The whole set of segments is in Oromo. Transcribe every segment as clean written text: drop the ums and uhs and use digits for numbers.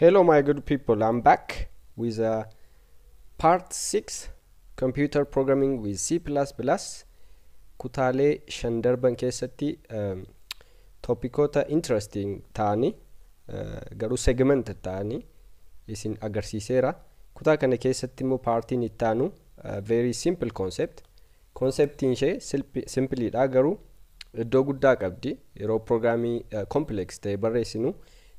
Hello my good people, I'm back with part 6 computer programming with C++. Kutaalee shan darban keessatti topikoota interesting ta'anii garuu segment ta'anii isin agarsiiseera. Kutaa kana keessatti immoo partiin itti aanu very simple conceptiin ishee simply dha garuu iddoo guddaa qabdi yeroo programming complex ta'e barreessinu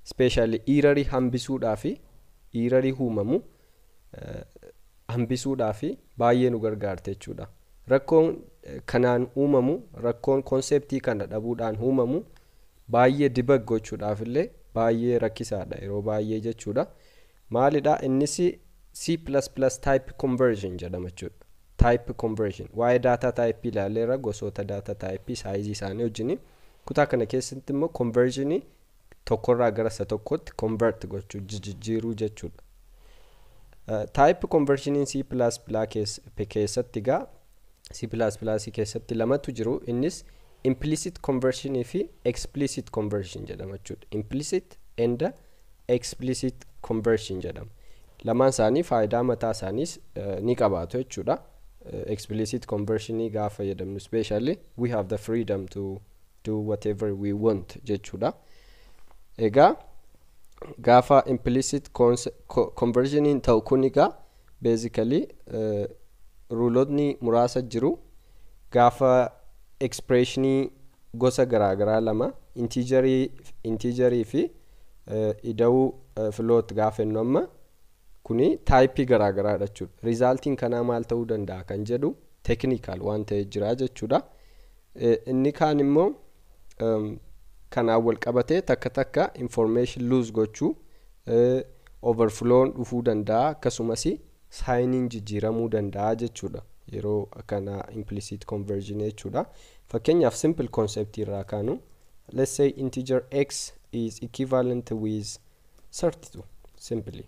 especially error hambisuudhaa fi error uumamu hambisuudhaa fi baay'ee nu gargaarte jechuudha. Rakkoon kanaan uumamu rakkoon conceptii kana dhabuudhaan uumamu baay'ee debug gochuudhaaf illee baay'ee rakkisaadha yeroo baay'ee jechuudha. Maalidha innis C++ type conversion jedhama jechuudha. Type conversion waa'ee data type ilaaleera gosoota data type size isaanii wajjin kutaa kana keessatti immoo conversion tokkorraa gara isa tokkotti convert gochuu jijjiiruu jechuudha. Type conversion in C++ keessatti gaa C++ keessatti lamatu jiru. Innis implicit conversion fi explicit conversion jedhama jechuudha. Implicit and explicit conversion jedhama. Lamaan isaanii faayidaa mataa isaaniis ni qabaatu jechuudha. Explicit conversion gaafa fayyadamnu especially we have the freedom to do whatever we want jechuudha. Egaa gaafa implicit conversion ta'u kuniga basically rulootni muraasa jiru. Gaafa expression gosa garaagaraa lama integerii fi ida'uu float gaafa ennu amma kuni type garaagaraadha jechuudha. Resultiin kanaa maal ta'uu danda'a kan jedhu technical waan ta'e jira jechuudha. Inni kaan immoo kanaan wal qabatee takka information lose gochuu overflow dhufuu danda'a akkasumas signing jijjiiramuu danda'a jechuudha yeroo kana implicit conversion jechuudha. Fakkeenyaaf simple concept irraa kaanu let's say integer x is equivalent with 32 simply.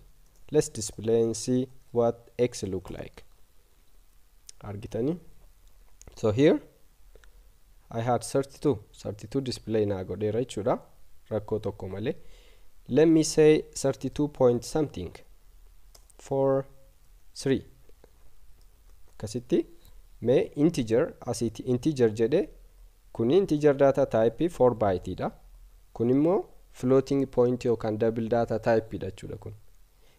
Let's display and see what x look like. Argitani. So here I had 32 display na godheera jechuudha rakkoo tokko malee. Let me say 32 point something for 3 kasitti me integer asiti integer jedhe kuni integer data type 4 byte dha. Kun immoo floating point yookaan double data type dha jechuudha. Kun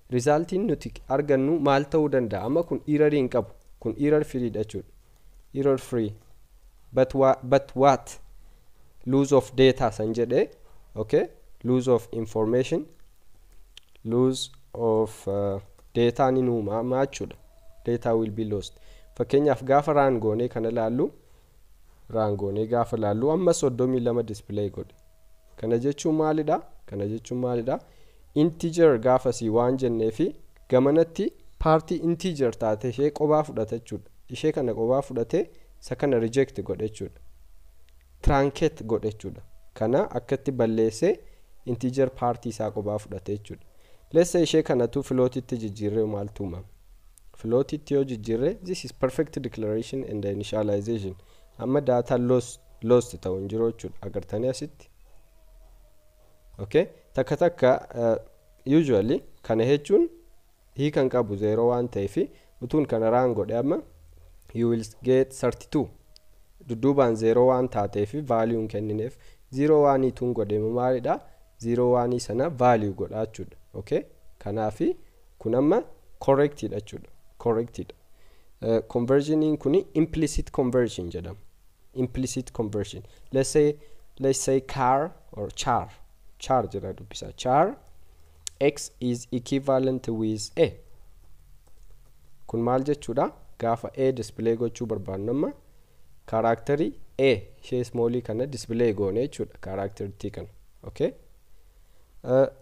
resultiin nuti argannu maal ta'uu danda'a. Amma kun error hin qabu. Kun error free dha jechuudha. Error free. But what lose of data san jedhe okay lose of information lose of data ni nuuma jechuudha. Data will be lost. Fakkeenyaaf gaafa run goone kana laallu run goone gaafa laallu amma 32 display godhe. Kana jechuun maalidha integer gaafa si waan jennee fi gamanatti party integer taate ishee qobaa fudhata jechuudha. Ishee kana qobaa fudhate sakana reject godhe jechuudha. Truncate godhe jechuudha. Kana akkatti balleesse integer party isaa qobaa fudhate jechuudha. Let's say ishee kanatu float itti jijjiirree maaltu uumama. Float itti yoo jijjiirree this is perfect declaration and initialization. Amma data lost ta'u hin jiru jechuudha. Agartanii asitti. Okay? Takka usually kana jechuun hiikan qabu 0 waan ta'eef utuun kana run godhe amma you will get 32 dudduubaan 0 waan taateef value kennineef 0 waan ituun godhe maalidha 0 waan sana value godha jechuudha. Okay? Kanaafi kun amma corrected jechuudha. Corrected. Conversion kuni implicit conversion jedhama. Implicit conversion. Let's say car or char jedha dubbisa. Char x is equivalent with a. Kun maal jechuudha? Gaafa a display gochuu barbaannu amma characteri a ishee small kana display goone jechuudha. Character kana. Okay?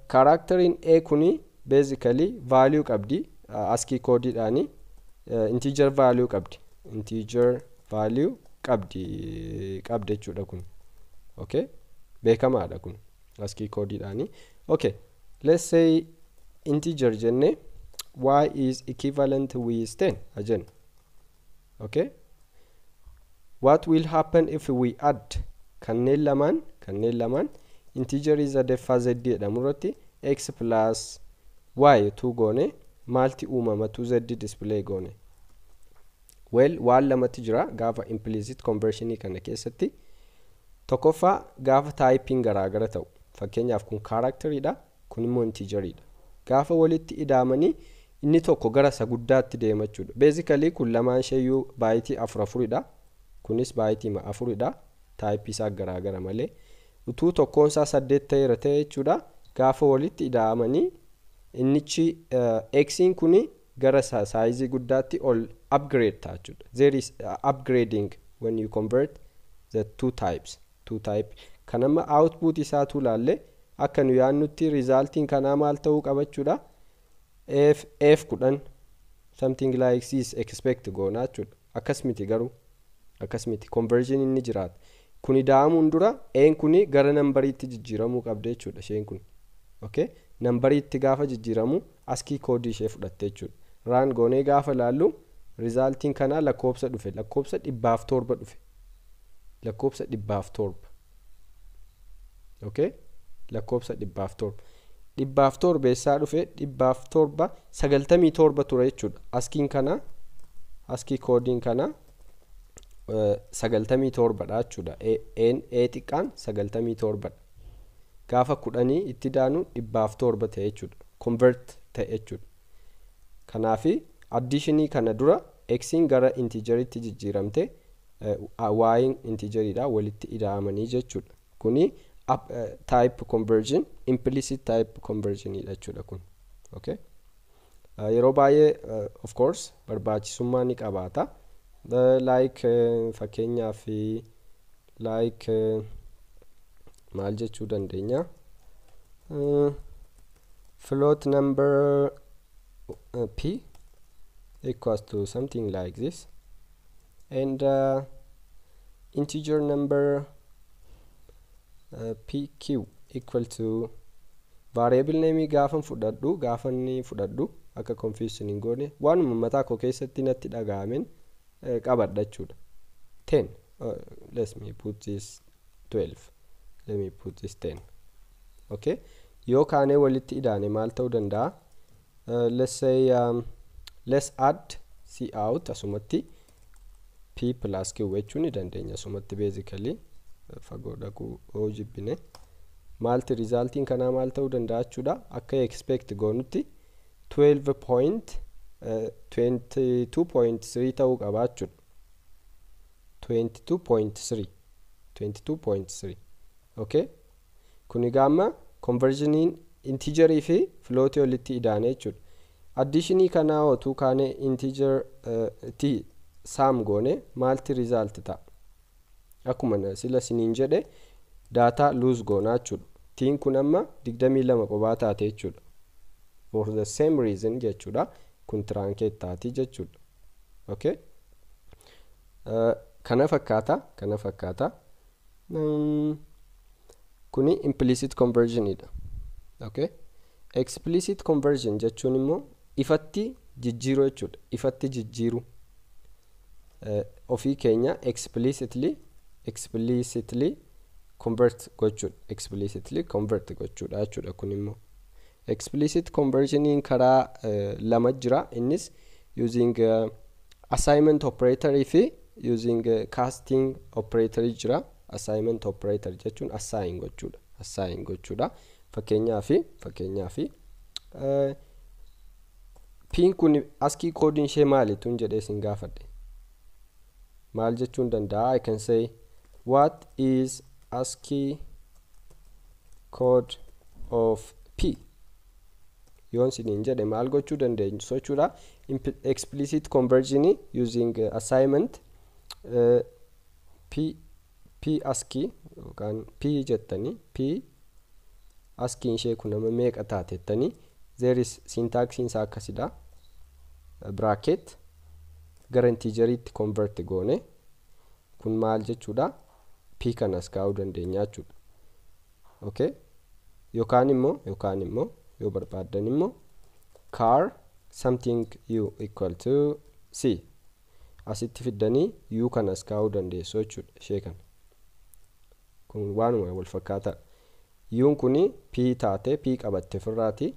Characterin a kuni basically value qabdi. ASCII code dhaani integer value qabdi. Integer value qabdi jechuudha kun. Okay? Beekamaadha kun. ASCII code dhaani. Okay. Let's say integer jenne y is equivalent with 10 again. Okay? What will happen if we add kanneen lamaan integer is a defa z jedhamu irratti x plus y tu goone maalti uumama tu z display goone. Well waan lamatti jira gaafa implicit conversion kana keessatti. Tokkoffaa gaafa typing garaagara ta'u. Fakkeenyaaf kun characteridha, kun immoo integeridha. Gaafa walitti ida'amanii inni tokko gara isa guddaatti deema jechuudha. Basically kun lamaan sheeyyuu baayitii 4 kunis baayitii 4 type isaa garaagara malee. Utuu tokkoon isaa 8 ta'eera ta'e jechuudha. Gaafa walitti ida'amanii innichi x'n kuni gara size guddaatti ol upgrade ta'a jechuudha. There is upgrading when you convert the two types. Kanama output isaa tu laalle akka nu yaannutti resulting kana maal ta'uu qabachuudha. F10 something like this expect goona jechuudha. Akkasmiti garuu akkasmiti conversion inni jiraata. Kuni daamuun dura n kuni gara nambariitti jijjiiramuu qabde jechuudha isheen kun. Okay? Nambariitti gaafa jijjiiramu ASCII code ishee fudhatte jechuudha. Run goonee gaafa laallu resulting kana lakkoofsa dhufe. Lakkoofsa 700 dhufe. Lakkoofsa 700. Okay? Lakkoofsa 700. 700 beessaa dhufe 700 97 ture jechuudha. ASCII coding kana 97 dha jechuudha. A xiqqaan 97 dha. Gaafa 10 itti daanu 700 ta'e jechuudha. Convert ta'e jechuudha. Kanaafi additionii kana dura x'n gara integeritti jijjiiramte y'in integeridha walitti ida'amanii jechuudha. Kuni type conversion, implicit type conversion dha jechuudha kun. Okay? Yeroo baay'ee of course barbaachisummaa ni qabaata. Like fakkeenyaaf like maal jechuu dandeenya. Float number p equals to something like this, and integer number pq equal to variable name gaafan fudhadhu akka confusion hin goone waanuma mataa koo keessatti natti dhaga'amen qabadha jechuudha. 10 let me put this 12, let me put this 10. Okay, yoo kaane walitti idaane maal ta'uu danda'a. Let's say let's add c out asumatti p plus q jechuun ni dandeenya asumatti basically fagoo dhaquu hojibbine maalti resulting kana maal ta'uu danda'a jechuudha. Akka expect goonutti 12.22.3 ta'uu qaba jechuudha. 22.3. Okay, kuni gamma conversionin integer fi float walitti idaane jechuudha. Additionii kana otuu kaane integer t sum goone maalti result ta'a. Akkuma sila siniin jedhe data lose goona jechuudha. Tiin kun amma 22 qobaa taate jechuudha. For the same reason jechuudha. Kun truncate taati jechuudha. Okay? Kana fakkaata. Kuni implicit conversion idha. Okay? Explicit conversion jechuun immoo ifatti jijjiiruu jechuudha. Ifatti jijjiiruu. Ofii keenya explicitly convert gochuudha jechuudha. Kun immoo explicit conversionin karaa lama jira. Innis using assignment operator fi using casting operator jira. Assignment operator jechuun assign gochuudha. Fakkeenyaaf pin kun ASCII coding ishee maali tun jedhee sin gaafadhe. Maal jechuun danda'a? I can say what is ASCII code of p. Yoon siniin jedhe maal gochuu dandeenya jechuudha. Explicit conversion using assignment p ASCII yookaan p jettanii p ASCII ishee kun nama meeqa taatettanii there is syntax isaa akkasidha. Bracket gara integeritti convert goone kun maal jechuudha. P kanas kaa'uu dandeenya jechuudha. Okay? Yookaan immoo yoo barbaadan immoo car something u equal to c asitti fiddanii u kanas kaa'uu dandeessu jechuudha. Ishee kana kun waanuma wal fakkaata. U'n kuni p taate p qabatte firraati.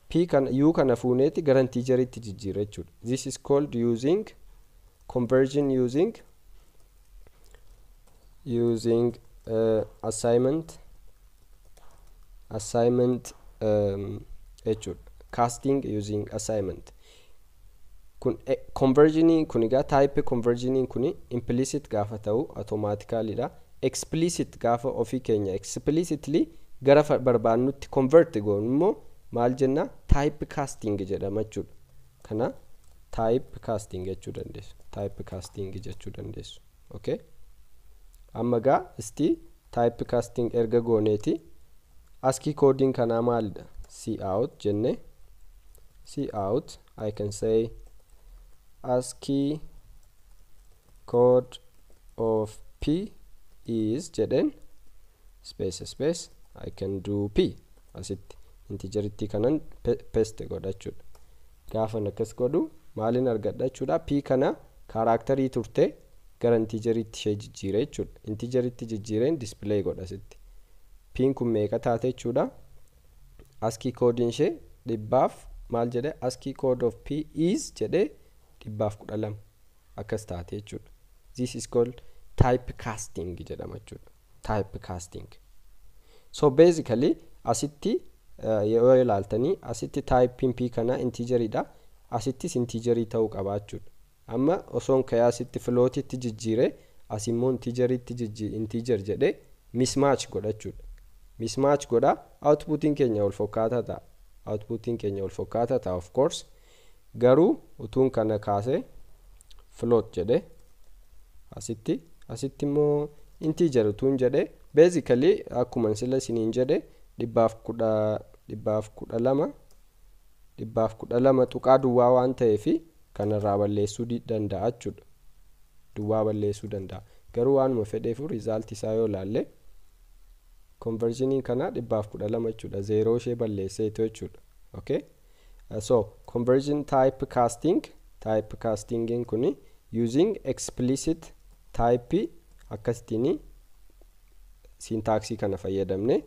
p kana u kana fuuneeti gara integeritti jijjiira jechuudha. This is called using conversion using assignment jechuudha. Casting using assignment. Conversion kun egaa type conversion kun implicit gaafa ta'u automatically dha. Explicit gaafa ofii keenya explicitly gara barbaannutti convert goonu immoo maal jenna type casting jedhama jechuudha. Kana type casting jechuu dandeessu. Okay, amma gaa isti type casting erga gooneeti ASCII coding kana maalidha cout jenne cout I can say ASCII code of p is jedhen space I can do p asitti integeritti kanan paste godhachuudha. Gaafa akkas godhu maalin argadha jechuudha. P kana karakterii turte gara integeritti ishee jijjiire jechuudha. Integeritti jijjiireen display godha asitti. P kun meeqa taate jechuudha. ASCII code ishee dhibbaaf maal jedhe ASCII code of p is jedhe 12 akkas taate jechuudha. This is called type casting jedhama jechuudha. Type casting. So basically asitti yoo ilaaltanii asitti type p kana integeridha. Asittis integerii ta'uu qaba jechuudha. Amma osoon kaya asitti floatitti jijjiire asimmoo integer jedhe mismatch godha jechuudha. Mismatch godha outputin keenya wal fakkaataa ta'a of course. Garuu utuun kana kaase float jedhe asitti immoo integer utuun jedhe basically akkuma sila isiniin jedhe 12 tuqaa duwwaa waan ta'eefi kanarraa balleessuu danda'a jechuudha. Duwwaa balleessuu danda'a. Garuu waanuma fedheefu result isaa yoo laalle conversion kana 12 jechuudha. 0 ishee balleesseetu jechuudha. Okay, so conversion type casting kuni using explicit type akkasitini syntaxi kana fayyadamne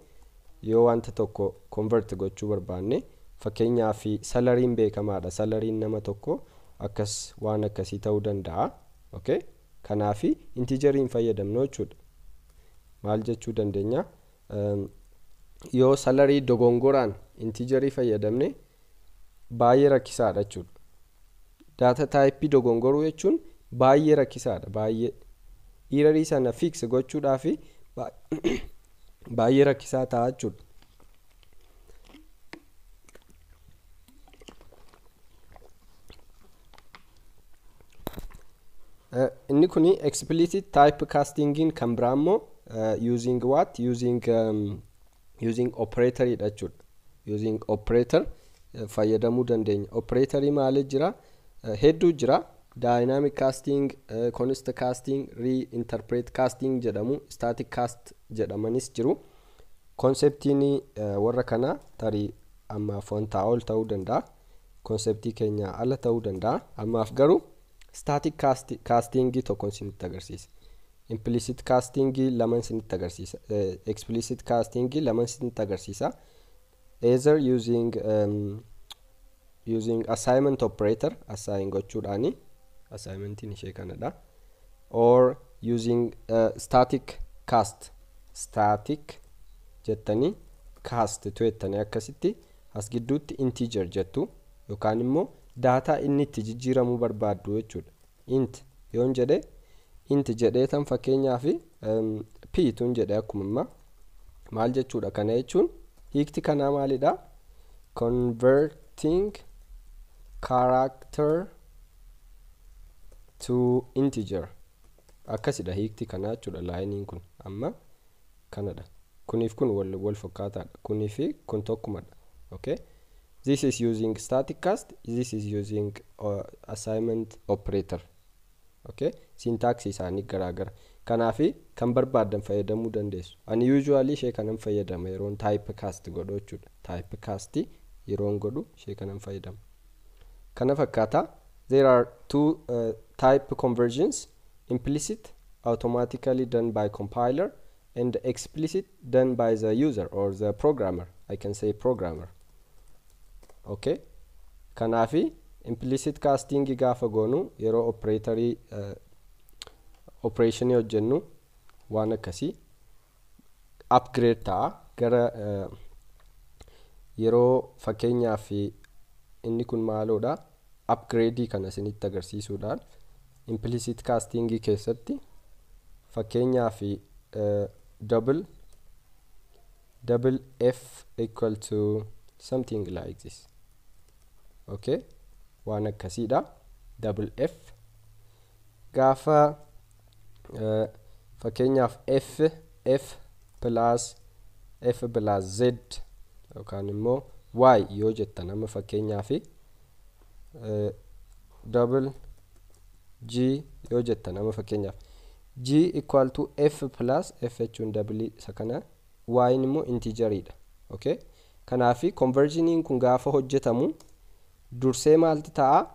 yoo wanta tokko convert gochuu barbaanne fakkeenyaaf salariin beekamaadha. Salariin nama tokko akkas waan akkasii ta'uu danda'a. Okay, kanaaf integeriin fayyadamno jechuudha. Maal jechuu dandeenya yoo salary dogongoraan integerii fayyadamne baay'ee rakkisaadha jechuudha. Data type dogongoruu jechuun baay'ee rakkisaadha. Baay'ee error sana fix gochuudhaaf baay'ee rakkisaa ta'a jechuudha. Inni kuni explicit type castingin kan biraammoo using what using operator jechuudha. Using operator fayyadamuu dandeenya. Operator maal jira hedduu jira. Dynamic casting, constant casting, reinterpret casting jedhamu, static cast jedhamanis jiru. Conceptiin warra kana tarii ammaaf wanta ol ta'uu danda'a. Conceptii keenya ala ta'uu danda'a. Ammaaf garuu static casting tokko isinitti agarsiisa. Implicit casting lama isinitti agarsiisa. Explicit casting lama isinitti agarsiisa. Either using assignment operator assign gochuudhaani assignmentiin ishee kanadha, or using static jettanii cast jettanii akkasitti as gidduutti integer jettu yookaan immoo data inni itti jijjiiramuu barbaaddu jechuudha. Int yoon jedhe int jedhee tan fakkeenyaaf p tun jedhe akkuma maal jechuudha. Kana jechuun hiikti kanaa maalidha? Converting character to integer akkasidha hiikti kanaa jechuudha. Laayiniin kun amma kanadha. Kuniif kun wal fakkaataadha. Kuniifi kun tokkumadha. Okay, this is using static cast, this is using assignment operator. Okay, syntax isaanii garaagara. Kanaafi kan barbaadan fayyadamuu dandeessu. Ani usually ishee kanan fayyadama yeroon type cast godhu jechuudha. Type cast yeroon godhu ishee kanan fayyadama. Kana fakkaata. There are two type conversions: implicit, automatically done by compiler, and explicit, done by the user or the programmer. I can say programmer. okay kanaafi implicit casting gaafa goonu yeroo operatorii operation hojjennu waan akkasii upgrade ta'a gara yeroo fakkeenyaaf inni kun maaloodha upgrade kana isinitti agarsiisuudhaan implicit casting keessatti fakkeenyaaf double f equal to something like this okay waan akkasiidha double f gaafa fakkeenyaaf f plus z yookaan immoo y yoo jettan amma fakkeenyaaf double g yoo jettan amma fakkeenyaaf g equal to f plus f jechuun double isa kana y immoo integeridha okay kanaafi conversioning kun gaafa hojjetamu dursee maalti ta'a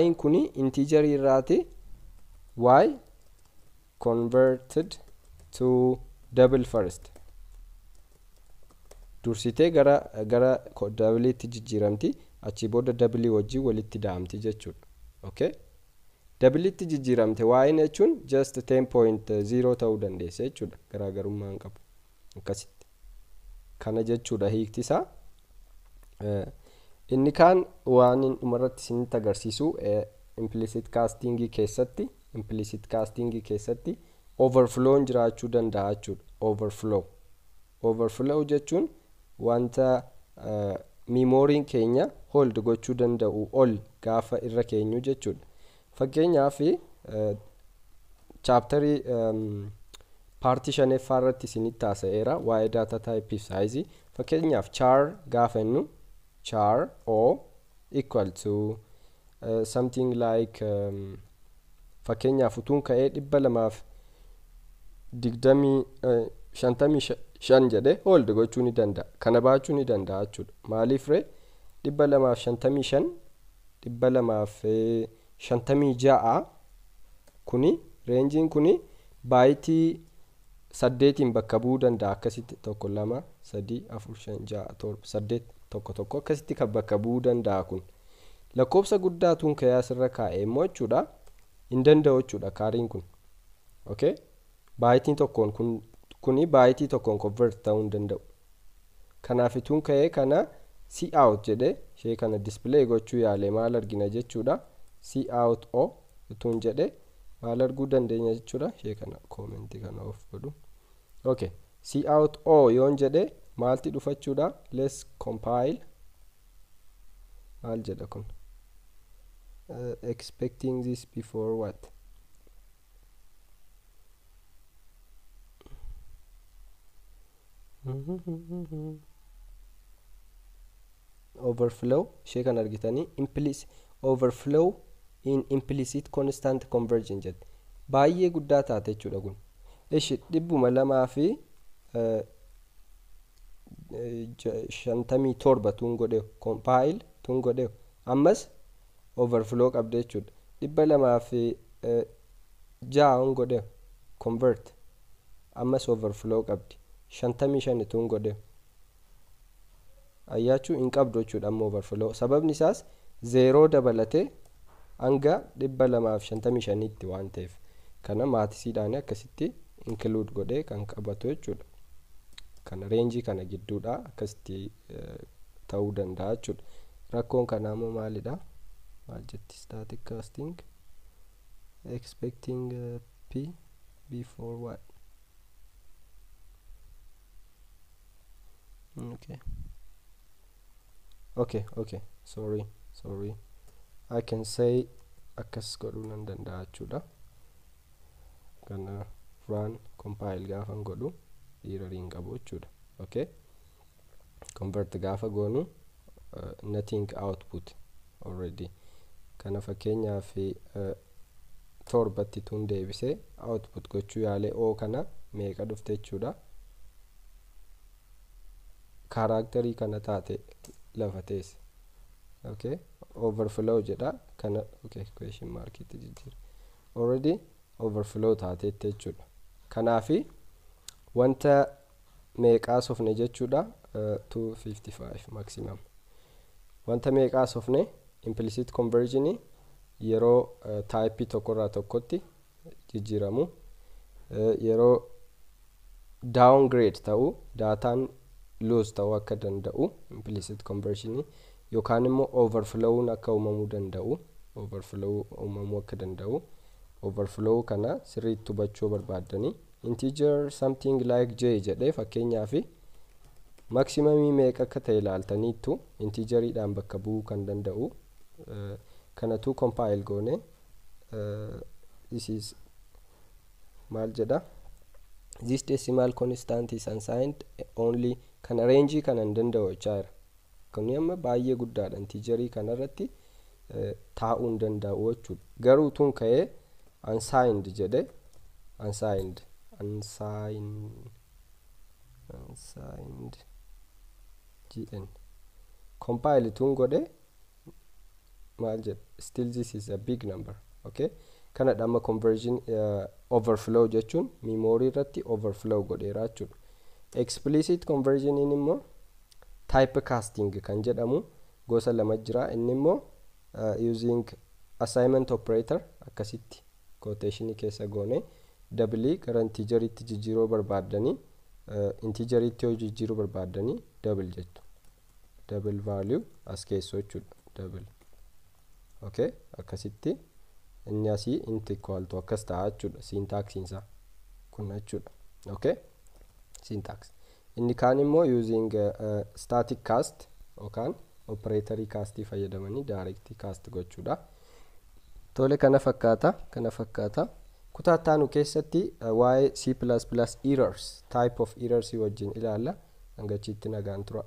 y kun integer irraati y converted to double first dursitee gara double itti jijjiiramti achi booda double wajjin walitti daamti jechuudha okay double itti jijjiiramte y jechuun just 10.0 ta'uu dandeessa jechuudha garaagarummaa hin qabu akkasitti kana jechuudha hiiktisaa inni kaan waan dhumarratti isinitti agarsiisu implicit casting keessatti overflow jiraachuu danda'a jechuudha overflow jechuun wanta memory'n keenya hold gochuu danda'u ol gaafa irra keenyu jechuudha fakkeenyaaf chapter partition irratti isinitti haasa'eera waa'ee data type size fakkeenyaaf char gaafa innu char o equal to something like fakkeenyaaf utuun ka'ee 255 jedhe hold gochuu ni danda'a kana baachuu ni danda'a jechuudha maaliif ree 256 kuni rangein kuni baayitii 8 bakka bu'uu danda'a akkasitti 1 2 3 4 5 6 7 8 1 akkasitti kan bakka bu'uu danda'a kun lakkoofsa guddaatuun ka'ee asirra kaa'ee immoo jechuudha hin danda'u jechuudha kaariin kun okay baayitiin tokkoon kuni baayitii tokkoon convert ta'uu hin danda'u kanaaf ituun ka'ee kana see out jedhe ishee kana display gochuu yaale maal argina jechuudha see out o ituun jedhe maal arguu dandeenya jechuudha ishee kana comment kana off godhu okay see out o yoon jedhe maalti dhufachuudha let's compile maal jedha kun expecting this before what overflow ishee kan argitanii overflow in implicit constant conversion jedhe baay'ee guddaa taate jechuudha kun ishi 257 tuun godhe compile tuun godhe ammas overflow qabde jechuudha 206 godhe convert ammas overflow qabdi 55 tuun godhe ayyaachuu hin qabdu jechuudha amma overflow sababni isaas 0 dabalate hanga 255 tti waan ta'eef kana maatisiidhaan akkasitti include godhe kan qabatu jechuudha kana range kana gidduudha akkasitti ta'uu danda'a jechuudha rakkoon kana immoo maalidha maal jetti static casting expecting p before what okay sorry I can say akkas godhuu nan danda'a jechuudha kana run compile gaafa godhu error qabu jechuudha okay convert gaafa goonu nothing output already kana fakkeenyaaf torbatti tun deebise output gochuu yaale o kana meeqa dhufte jechuudha character kana taate lafa teesse okay overflow jedha kana okay question mark itti jijjiira already overflow taate jechuudha kanaafi wanta meeqaa sofne jechuudha 255 maximum wanta meeqaa sofne implicit conversion yeroo type tokkorraa tokkotti jijjiiramu yeroo downgrade ta'u dataan lose ta'u akka danda'u implicit conversion yookaan immoo overflow akka uumamuu danda'u overflow kana sirriitti hubachuu barbaadanii integer something like j jedhee fakkeenyaaf maximum meeqa akka ta'e ilaaltaniitu integeriidhaan bakka bu'uu kan danda'u kanatu compile goone this is maal jedha this decimal constant is unsigned only kan range kan danda'u chair kun amma baay'ee guddaadha integerii kanarratti taa'uu hin danda'u jechuudha garuu tun ka'ee unsigned jedhe unsigned gn compile tun godhe maal jedhe still this is a big number okay kana dhamma conversion overflow jechuun memory irratti overflow godheera jechuudha explicit conversion immoo type casting kan jedhamu gosa lama jira inni immoo using assignment operator akkasitti quotation keessa goone doubly gara integeritti jijjiiruu barbaadanii integeritti yoo jijjiiruu barbaadanii double jettu double value as keessoo jechuudha double okay akkasitti inni asii int equal to akkas ta'a jechuudha syntax isaa kun jechuudha okay syntax inni kaan immoo using static cast yookaan operatory cast fayyadamanii direct cast gochuudha tole kana fakkaata kutaa taanu keessatti waa'ee C++ errors type of errors wajjin ilaalla hangachiitti nagaan tura